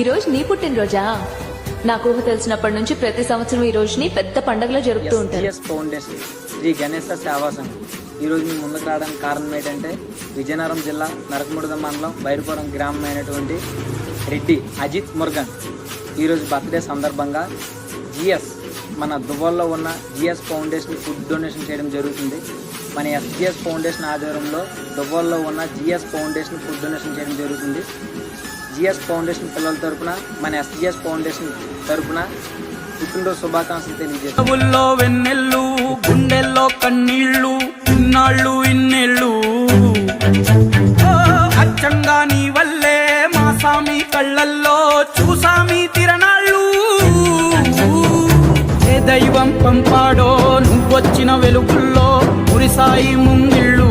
ఈ రోజు నీ పుట్టినరోజా? నాకు ఊహ తెలిసినప్పటి నుంచి ప్రతి సంవత్సరం ఈ రోజుని పెద్ద పండుగలో జరుపుతూ ఉంటారు. ఎస్జిఎస్ ఫౌండేషన్ శ్రీ గణేశ సేవా సంఘం ఈ రోజు మీ ముందుకు రావడానికి కారణం ఏంటంటే విజయనగరం జిల్లా నరకముడిద మండలం వైరుపురం గ్రామం అయినటువంటి రెడ్డి అజిత్ మురుగన్ ఈరోజు బర్త్డే సందర్భంగా జిఎస్ మన దువ్వల్లో ఉన్న జిఎస్ ఫౌండేషన్ ఫుడ్ డొనేషన్ చేయడం జరుగుతుంది. మన ఎస్జిఎస్ ఫౌండేషన్ ఆధ్వర్యంలో దువ్వల్లో ఉన్న జిఎస్ ఫౌండేషన్ ఫుడ్ డొనేషన్ చేయడం జరుగుతుంది. జిఎస్ ఫౌండేషన్ పిల్లల తరపున మన ఎస్జిఎస్ ఫౌండేషన్ తరపున పుట్టినరోజు శుభాకాంక్షలు తెలియజేస్తాం. వెన్నెల్లు గుండెల్లో కన్నీళ్ళు ఇన్నాళ్ళు ఇన్నేళ్ళు అచ్చంగా నీ వల్లే మా సామి కళ్ళల్లో చూసామి తిరణాళ్ళు. ఏ దైవం పంపాడో నువ్వొచ్చిన వెలుగుల్లో మురిసాయి ముంగిళ్ళు.